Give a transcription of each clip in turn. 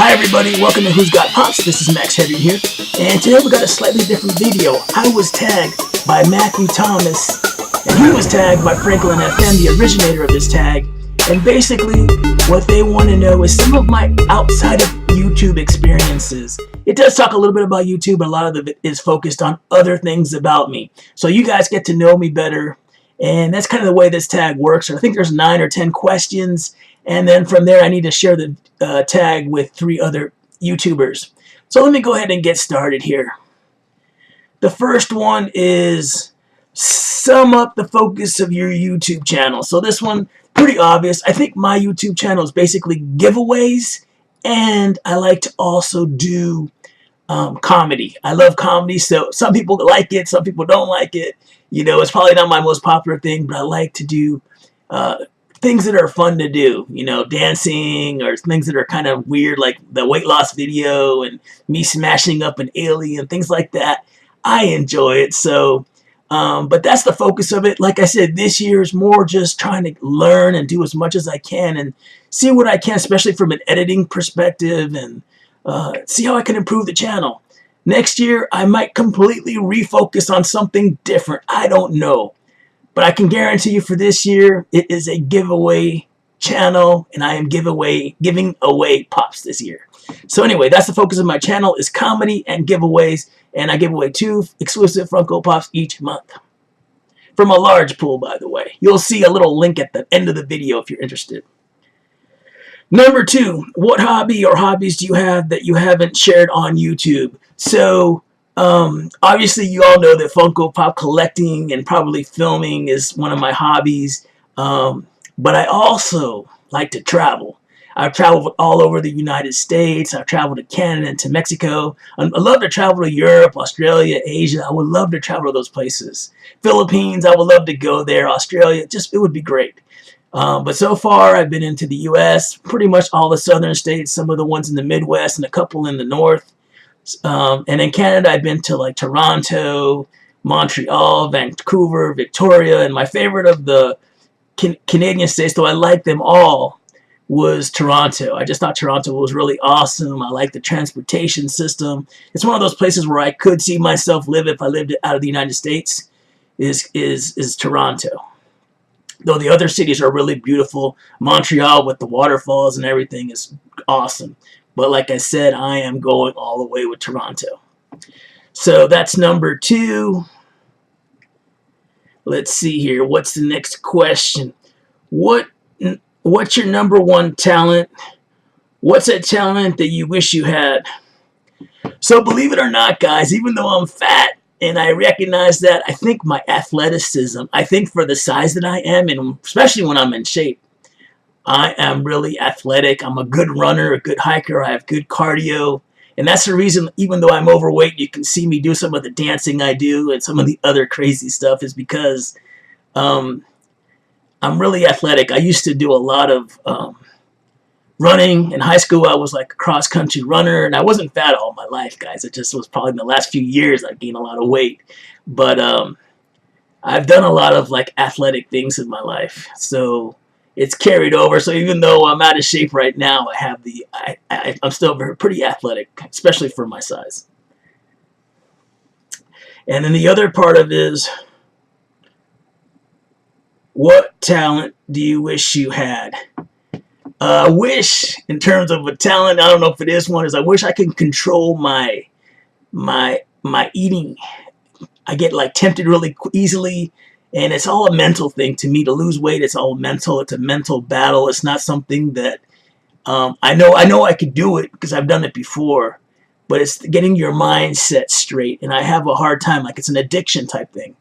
Hi everybody, welcome to Who's Got Pops. This is Max Heavy here, and today we got a slightly different video. I was tagged by Matthew Thomas, and he was tagged by Franklin FM, the originator of this tag. And basically, what they want to know is some of my outside of YouTube experiences. It does talk a little bit about YouTube, but a lot of it is focused on other things about me. So you guys get to know me better, and that's kind of the way this tag works. I think there's 9 or 10 questions, and then from there I need to share the tag with 3 other YouTubers. So let me go ahead and get started here. The first one is sum up the focus of your YouTube channel. So this one, pretty obvious. I think my YouTube channel is basically giveaways, and I like to also do comedy. I love comedy, so some people like it, some people don't like it. You know, it's probably not my most popular thing, but I like to do things that are fun to do, you know, dancing or things that are kind of weird, like the weight loss video and me smashing up an alien, things like that. I enjoy it. So, but that's the focus of it. Like I said, this year is more just trying to learn and do as much as I can and see what I can, especially from an editing perspective, and see how I can improve the channel. Next year, I might completely refocus on something different. I don't know. But I can guarantee you for this year, it is a giveaway channel, and I am giving away pops this year. So anyway, that's the focus of my channel, is comedy and giveaways, and I give away 2 exclusive Funko Pops each month. From a large pool, by the way. You'll see a little link at the end of the video if you're interested. Number 2, what hobby or hobbies do you have that you haven't shared on YouTube? So, obviously you all know that Funko Pop collecting and probably filming is one of my hobbies, but I also like to travel. I've traveled all over the United States. I've traveled to Canada and to Mexico. I love to travel to Europe, Australia, Asia. I would love to travel to those places. Philippines, I would love to go there. Australia, it would be great. But so far, I've been into the U.S., pretty much all the southern states, some of the ones in the Midwest, and a couple in the north. And in Canada, I've been to like Toronto, Montreal, Vancouver, Victoria, and my favorite of the Canadian states, though I like them all, was Toronto. I just thought Toronto was really awesome. I like the transportation system. It's one of those places where I could see myself live if I lived out of the United States, is Toronto. Though the other cities are really beautiful. Montreal with the waterfalls and everything is awesome. But like I said, I am going all the way with Toronto. So that's number 2. Let's see here. What's the next question? What's your number 1 talent? What's a talent that you wish you had? So believe it or not, guys, even though I'm fat and I recognize that, I think my athleticism, I think for the size that I am, and especially when I'm in shape, I am really athletic. I'm a good runner, a good hiker. I have good cardio. And that's the reason, even though I'm overweight, you can see me do some of the dancing I do and some of the other crazy stuff, is because I'm really athletic. I used to do a lot of running. In high school, I was like a cross-country runner. And I wasn't fat all my life, guys. It just was probably in the last few years I gained a lot of weight. But I've done a lot of like athletic things in my life. So it's carried over. So even though I'm out of shape right now, I'm still pretty athletic, especially for my size. And then the other part of it is, what talent do you wish you had? Wish, in terms of a talent, I don't know if it is one, is I wish I could control my eating. I get like tempted really easily. And it's all a mental thing to me. To lose weight, it's all mental. It's a mental battle. It's not something that I know I could do it because I've done it before. But it's getting your mindset straight. And I have a hard time. Like, it's an addiction type thing.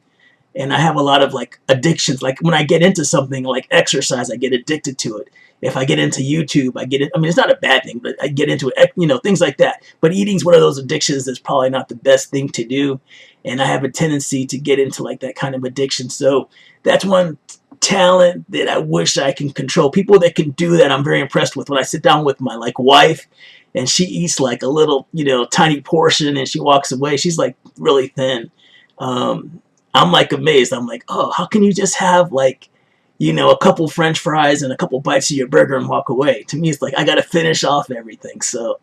And I have a lot of like addictions. Like when I get into something like exercise, I get addicted to it. If I get into YouTube, I get it. I mean, it's not a bad thing, but I get into it, you know, things like that. But eating's one of those addictions that's probably not the best thing to do. And I have a tendency to get into like that kind of addiction. So that's one talent that I wish I can control. People that can do that, I'm very impressed with. When I sit down with my like wife and she eats like a little, you know, tiny portion and she walks away, she's like really thin. I'm like amazed. I'm like, oh, how can you just have like you know, a couple French fries and a couple bites of your burger and walk away. To me, it's like I got to finish off everything. So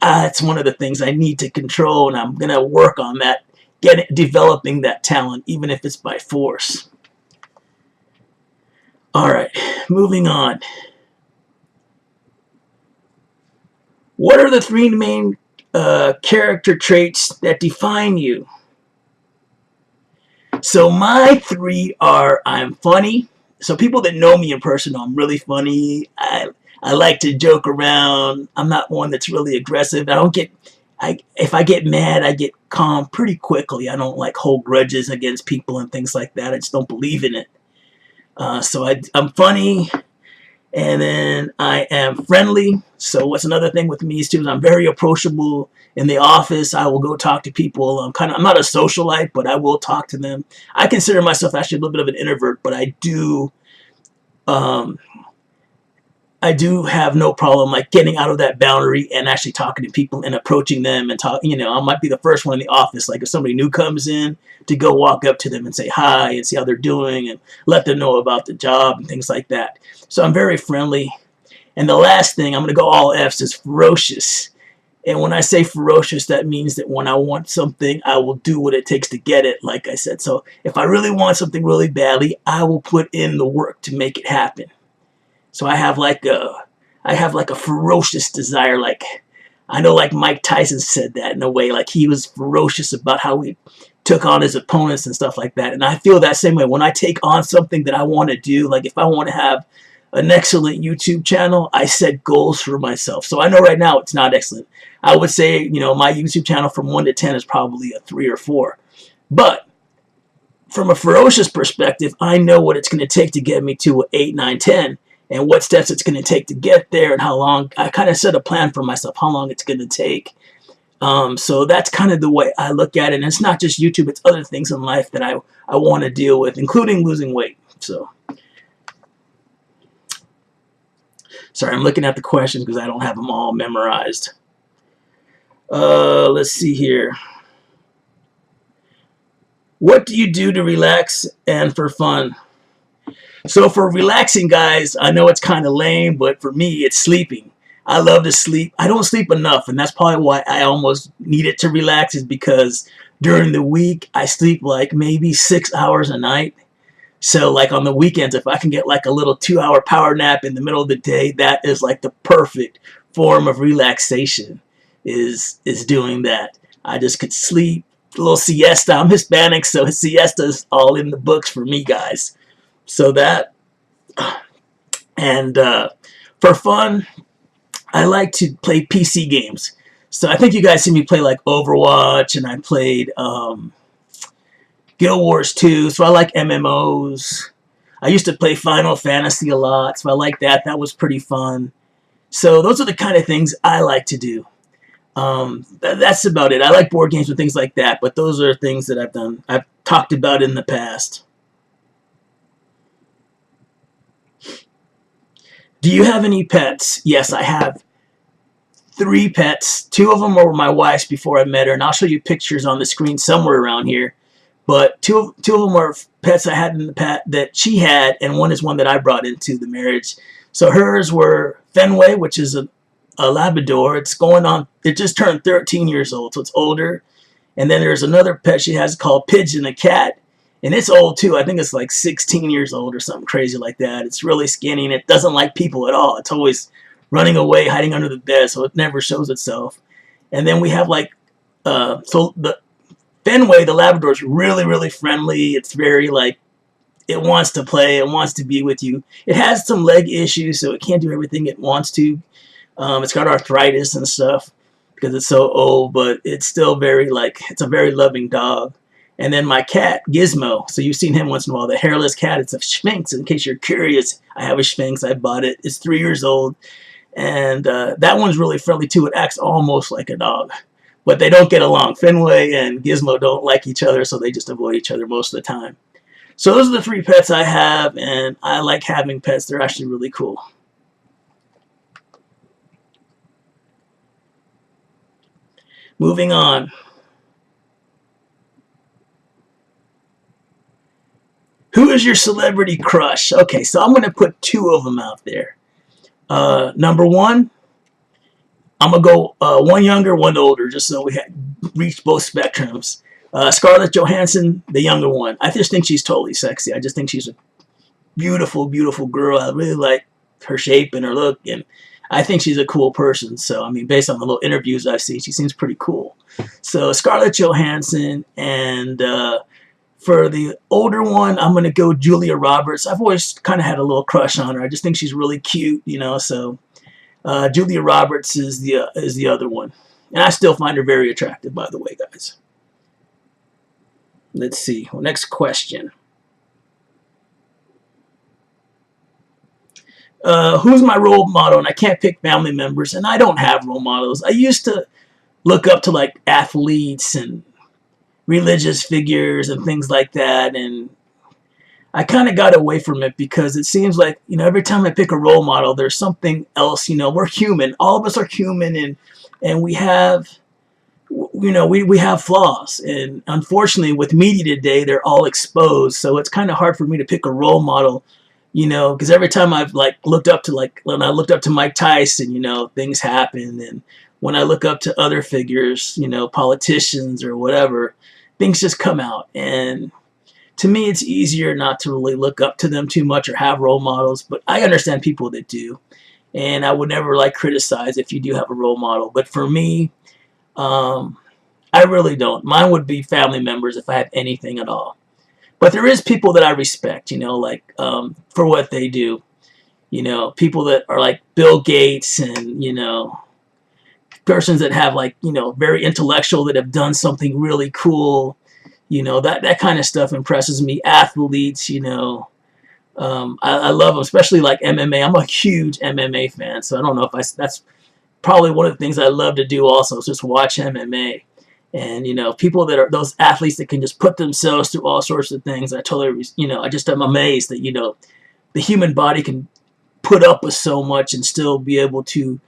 it's one of the things I need to control, and I'm gonna work on that, developing that talent, even if it's by force. All right, moving on. What are the three main character traits that define you? So my three are: I'm funny. So people that know me in person know I'm really funny. I like to joke around. I'm not one that's really aggressive. If I get mad, I get calm pretty quickly. I don't like hold grudges against people and things like that. I just don't believe in it. I'm funny, and then I am friendly. So what's another thing with me is too is I'm very approachable. In the office, I will go talk to people. I'm not a socialite, but I will talk to them. I consider myself actually a little bit of an introvert, but um, I do have no problem like getting out of that boundary and actually talking to people and approaching them and talk. You know, I might be the first one in the office. Like if somebody new comes in, to go walk up to them and say hi and see how they're doing and let them know about the job and things like that. So I'm very friendly. And the last thing, I'm going to go all F's, is ferocious. And when I say ferocious, that means that when I want something, I will do what it takes to get it, like I said. So if I really want something really badly, I will put in the work to make it happen. So I have like a ferocious desire. Like I know like Mike Tyson said that in a way, like he was ferocious about how he took on his opponents and stuff like that. And I feel that same way when I take on something that I want to do. Like if I want to have an excellent YouTube channel, I set goals for myself. So I know right now it's not excellent. I would say, you know, my YouTube channel from 1 to 10 is probably a 3 or 4. But from a ferocious perspective, I know what it's going to take to get me to 8, 9, 10, and what steps it's going to take to get there, and how long. I kind of set a plan for myself, how long it's going to take. So that's kind of the way I look at it. And it's not just YouTube, it's other things in life that I want to deal with, including losing weight. So, sorry, I'm looking at the questions because I don't have them all memorized. Let's see here. What do you do to relax and for fun? So for relaxing, guys, I know it's kind of lame, but for me, it's sleeping. I love to sleep. I don't sleep enough, and that's probably why I almost need it to relax, is because during the week, I sleep like maybe 6 hours a night. So like on the weekends, if I can get like a little 2-hour power nap in the middle of the day, that is like the perfect form of relaxation, is doing that. I just could sleep, a little siesta. I'm Hispanic, so siesta's all in the books for me, guys. So that, and for fun, I like to play PC games. So I think you guys see me play like Overwatch, and I played Guild Wars 2, so I like MMOs. I used to play Final Fantasy a lot, so I like that. That was pretty fun. So those are the kind of things I like to do. That's about it. I like board games and things like that, but those are things that I've talked about in the past. Do you have any pets? Yes, I have 3 pets. 2 of them were my wife's before I met her, and I'll show you pictures on the screen somewhere around here. But two of them were pets I had in the past that she had, and one is one that I brought into the marriage. So hers were Fenway, which is a Labrador. It's going on, it just turned 13 years old, so it's older. And then there's another pet she has called Pigeon, a cat. And it's old too. I think it's like 16 years old or something crazy like that. It's really skinny, and it doesn't like people at all. It's always running away, hiding under the bed, so it never shows itself. And then we have like, so the Fenway, the Labrador, is really, really friendly. It's very like, it wants to play, it wants to be with you. It has some leg issues, so it can't do everything it wants to. It's got arthritis and stuff because it's so old, but it's still very like, it's a very loving dog. And then my cat, Gizmo. So you've seen him once in a while. The hairless cat. It's a Sphynx. In case you're curious, I have a Sphynx. I bought it. It's 3 years old. And that one's really friendly too. It acts almost like a dog. But they don't get along. Fenway and Gizmo don't like each other, so they just avoid each other most of the time. So those are the 3 pets I have, and I like having pets. They're actually really cool. Moving on. Who Who is your celebrity crush? Okay, so I'm going to put two of them out there. Number one, I'm going to go one younger, one older, just so we reach both spectrums. Scarlett Johansson, the younger one. I just think she's totally sexy. I just think she's a beautiful, beautiful girl. I really like her shape and her look, and I think she's a cool person. So, I mean, based on the little interviews I've seen, she seems pretty cool. So, Scarlett Johansson, and for the older one, I'm going to go Julia Roberts. I've always kind of had a little crush on her. I just think she's really cute, you know, so Julia Roberts is the other one. And I still find her very attractive, by the way, guys. Let's see. Well, next question. Who's my role model? And I can't pick family members, and I don't have role models. I used to look up to like athletes and religious figures and things like that, and I kind of got away from it because it seems like, you know, every time I pick a role model, there's something else. You know, we're human. All of us are human, and we have, you know, we have flaws, and unfortunately with media today, they're all exposed. So it's kind of hard for me to pick a role model, you know, because every time I've like looked up to, like when I looked up to Mike Tyson, you know, things happen, and when I look up to other figures, you know, politicians or whatever, things just come out. And to me, it's easier not to really look up to them too much or have role models, but I understand people that do, and I would never like criticize if you do have a role model. But for me, I really don't. Mine would be family members if I have anything at all. But there is people that I respect, you know, like for what they do. You know, people that are like Bill Gates, and, you know, persons that have like, you know, very intellectual, that have done something really cool. You know, that kind of stuff impresses me. Athletes, you know, I love them, especially like MMA. I'm a huge MMA fan, so I don't know if that's probably one of the things I love to do also, is just watch MMA. And, you know, people that are those athletes that can just put themselves through all sorts of things, I totally, you know, I just am amazed that, you know, the human body can put up with so much and still be able to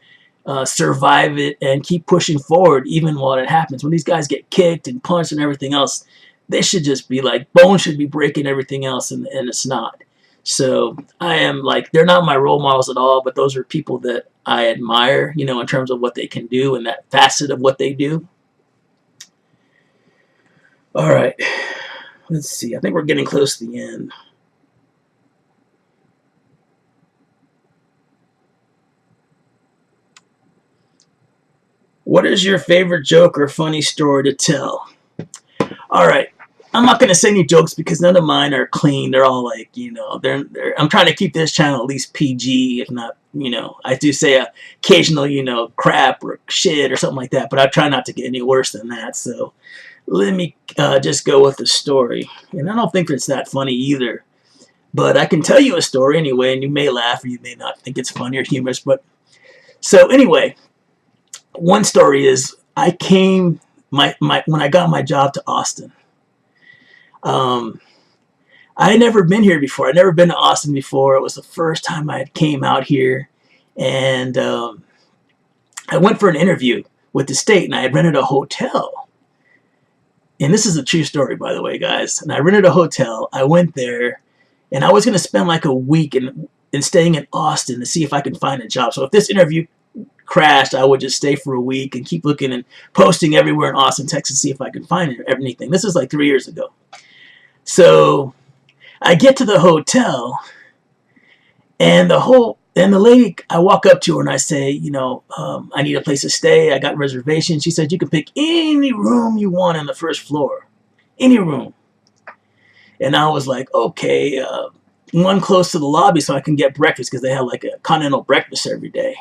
survive it and keep pushing forward even while it happens. When these guys get kicked and punched and everything else, they should just be like, bones should be breaking, everything else, and it's not. So I am like, they're not my role models at all, but those are people that I admire, you know, in terms of what they can do and that facet of what they do. All right, let's see. I think we're getting close to the end. What is your favorite joke or funny story to tell? All right, I'm not going to say any jokes because none of mine are clean. They're all like, you know, I'm trying to keep this channel at least PG, if not, you know, I do say occasional, you know, crap or shit or something like that, but I try not to get any worse than that. So let me just go with the story. And I don't think it's that funny either, but I can tell you a story anyway, and you may laugh or you may not think it's funny or humorous. But so anyway, one story is I came when I got my job to Austin. I had never been here before. I'd never been to Austin before. It was the first time I came out here, and I went for an interview with the state, and I had rented a hotel. And this is a true story, by the way, guys. And I rented a hotel. I went there, and I was going to spend like a week in staying in Austin to see if I could find a job. So if this interview crashed, I would just stay for a week and keep looking and posting everywhere in Austin, Texas, to see if I could find anything. This is like 3 years ago. So I get to the hotel, and the lady, I walk up to her and I say, you know, I need a place to stay. I got reservations. She said, you can pick any room you want on the first floor. Any room. And I was like, okay, one close to the lobby so I can get breakfast, because they have like a continental breakfast every day.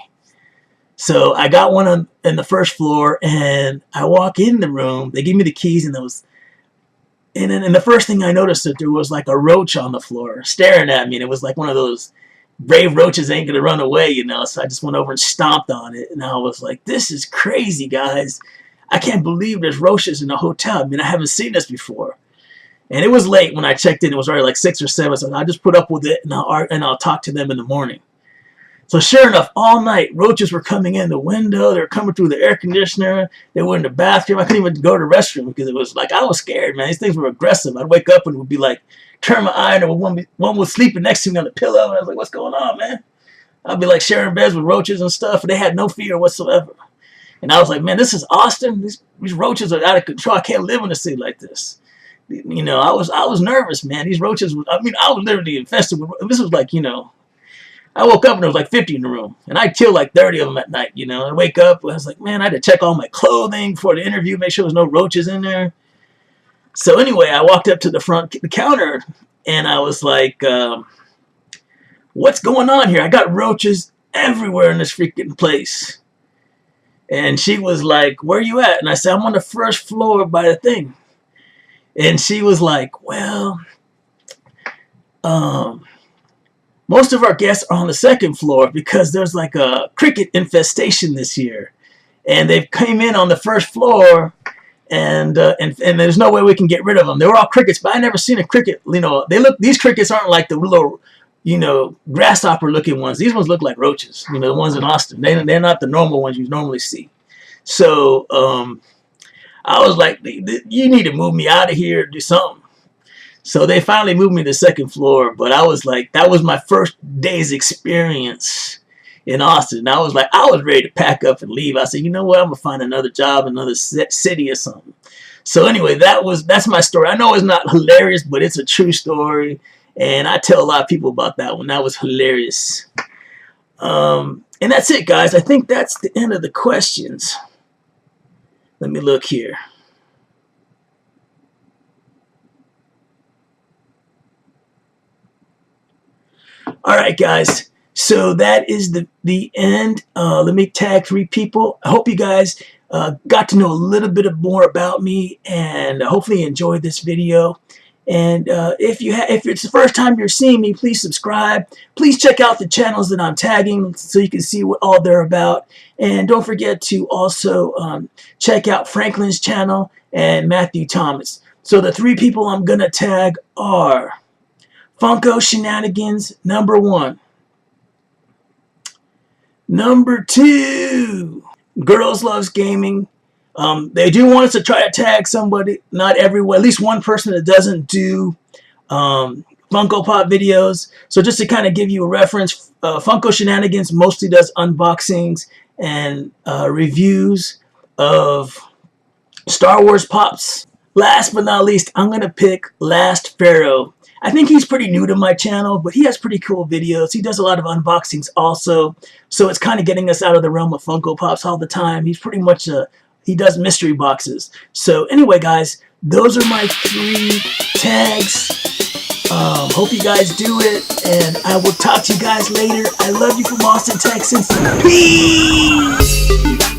So I got one in the first floor, and I walk in the room. They give me the keys, and then the first thing I noticed, that there was like a roach on the floor staring at me, and it was like one of those brave roaches ain't gonna run away, you know. So I just went over and stomped on it, and I was like, this is crazy, guys. I can't believe there's roaches in a hotel. I mean, I haven't seen this before. And it was late when I checked in. It was already like 6 or 7, so I just put up with it, and I'll talk to them in the morning. So sure enough, all night, roaches were coming in the window. They were coming through the air conditioner. They were in the bathroom. I couldn't even go to the restroom because it was like, I was scared, man. These things were aggressive. I'd wake up and it would be like, turn my eye, and one was sleeping next to me on the pillow. And I was like, what's going on, man? I'd be like sharing beds with roaches and stuff, and they had no fear whatsoever. And I was like, man, this is Austin. These roaches are out of control. I can't live in a city like this. You know, I was nervous, man. These roaches, I was literally infested with, this was like, you know, I woke up and there was like 50 in the room, and I killed like 30 of them at night, you know. I wake up, and I was like, man, I had to check all my clothing before the interview, make sure there's no roaches in there. So anyway, I walked up to the counter, and I was like, what's going on here? I got roaches everywhere in this freaking place. And she was like, where are you at? And I said, I'm on the first floor by the thing. And she was like, well, most of our guests are on the second floor because there's like a cricket infestation this year. And they've came in on the first floor, and there's no way we can get rid of them. They were all crickets, but I never seen a cricket. You know, these crickets aren't like the little, you know, grasshopper looking ones. These ones look like roaches, you know, the ones in Austin. They're not the normal ones you normally see. So I was like, you need to move me out of here or do something. So they finally moved me to the second floor, but I was like, that was my first day's experience in Austin. I was like, I was ready to pack up and leave. I said, you know what, I'm gonna find another job, another city or something. So anyway, that's my story. I know it's not hilarious, but it's a true story, and I tell a lot of people about that one. That was hilarious. And that's it, guys. I think that's the end of the questions. Let me look here. All right, guys. So that is the end. Let me tag 3 people. I hope you guys got to know a little bit more about me, and hopefully you enjoyed this video. And if it's the first time you're seeing me, please subscribe. Please check out the channels that I'm tagging so you can see what all they're about. And don't forget to also check out Franklin's channel and Matthew Thomas. So the 3 people I'm going to tag are Funko Shenanigans, #1. #2, Girls Loves Gaming. They do want us to try to tag somebody, not everyone, at least one person that doesn't do Funko Pop videos. So just to kind of give you a reference, Funko Shenanigans mostly does unboxings and reviews of Star Wars Pops. Last but not least, I'm going to pick Last Pharaoh. I think he's pretty new to my channel, but he has pretty cool videos. He does a lot of unboxings also. So it's kind of getting us out of the realm of Funko Pops all the time. He's pretty much he does mystery boxes. So anyway, guys, those are my 3 tags. Hope you guys do it, and I will talk to you guys later. I love you from Austin, Texas. Peace!